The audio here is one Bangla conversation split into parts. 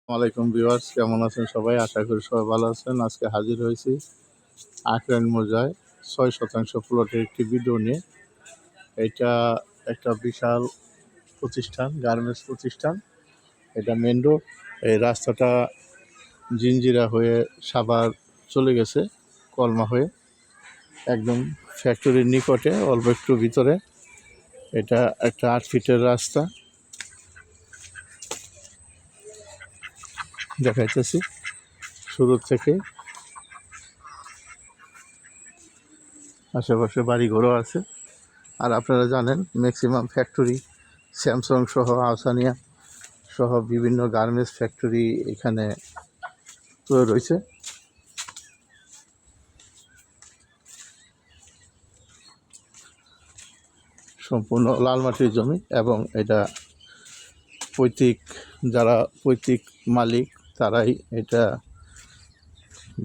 আসসালামাইকুম ভিউয়ার্স, কেমন আছেন সবাই? আশা করি সবাই ভালো আছেন। আজকে হাজির হয়েছি আখরাইল মৌজায় ৬% প্লটের একটি ভিডিও নিয়ে। এটা একটা বিশাল প্রতিষ্ঠান, গার্মেন্টস প্রতিষ্ঠান। এটা মেন রোড। এই রাস্তাটা জিঞ্জিরা হয়ে সাভার চলে গেছে, কলমা হয়ে একদম ফ্যাক্টরির নিকটে, অল্প একটু ভিতরে। এটা একটা ৮ ফিটের রাস্তা দেখাইতেছি শুরু থেকে। আশেপাশে বাড়িঘরও আছে। আর আপনারা জানেন ম্যাক্সিমাম ফ্যাক্টরি স্যামসাং সহ, আসানিয়া সহ বিভিন্ন গার্মেন্টস ফ্যাক্টরি এখানে তৈরি রয়েছে। সম্পূর্ণ লাল মাটির জমি এবং এটা পৈতৃক মালিক তারাই এটা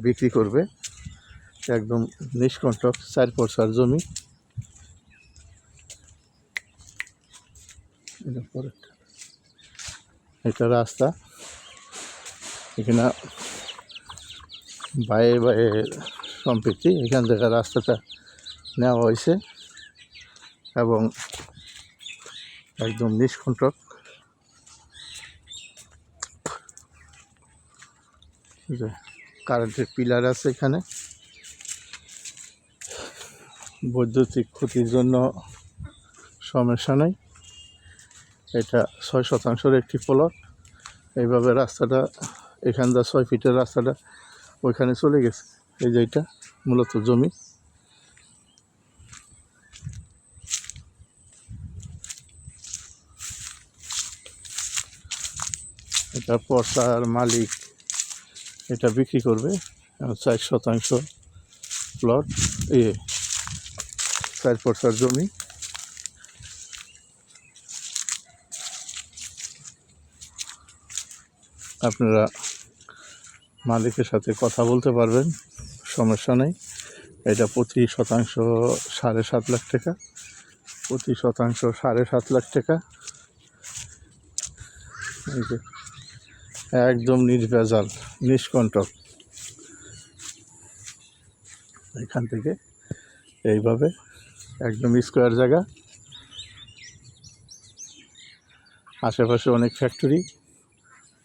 বিক্রি করবে। একদম নিষ্কণ্টক ৪ পরসার জমি। এটা রাস্তা, এখানে বাইরে সম্পত্তি, এখান থেকে রাস্তাটা নেওয়া হয়েছে এবং একদম নিষ্কণ্টক। কারেন্টের পিলার আছে এখানে। বৈদ্যুতিক ক্ষতির জন্য সমস্যা নেই। এটা ৬% একটি প্লট। এইভাবে রাস্তাটা এখান থেকে ৬ ফিটের রাস্তাটা ওইখানে চলে গেছে। এই যে এটা মূলত জমি। এটা পর্সার মালিক এটা বিক্রি করবে। ৪% প্লট, ৪ পরসার জমি। আপনারা মালিকের সাথে কথা বলতে পারবেন, সমস্যা নেই। এটা প্রতি শতাংশ ৭.৫ লাখ টাকা, প্রতি শতাংশ ৭.৫ লাখ টাকা। এই যে একদম নির্ভেজাল, নিষ্কণ্টক। এখান থেকে এইভাবে একদম স্কোয়ার জায়গা, আশেপাশে অনেক ফ্যাক্টরি,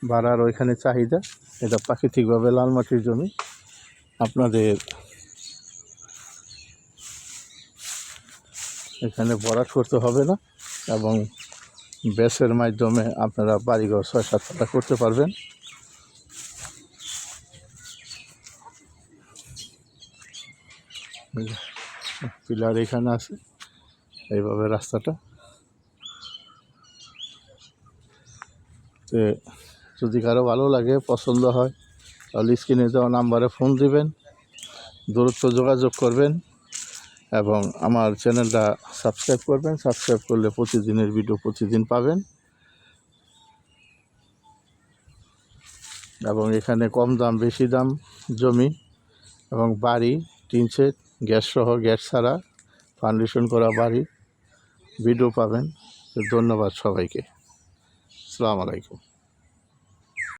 ভাড়ার ওইখানে চাহিদা। এটা প্রাকৃতিকভাবে লাল মাটির জমি। আপনাদের এখানে ভরাট করতে হবে না এবং ব্যাসের মাধ্যমে আপনারা বাড়িঘর ৬-৭ তলা করতে পারবেন। পিলার এখানে আছে, এইভাবে রাস্তাটা। তো যদি কারো ভালো লাগে, পছন্দ হয়, তাহলে স্ক্রিনে দেওয়া নাম্বারে ফোন দিবেন, দ্রুত যোগাযোগ করবেন এবং আমার চ্যানেলটা সাবস্ক্রাইব করবেন। সাবস্ক্রাইব করলে প্রতিদিনের ভিডিও প্রতিদিন পাবেন। এবং এখানে কম দাম বেশি দাম জমি এবং বাড়ি, টিন শেড, গ্যাস সহ, গ্যাস ছাড়া ফাউন্ডেশন করা বাড়ি ভিডিও পাবেন। ধন্যবাদ সবাইকে। আসসালামু আলাইকুম।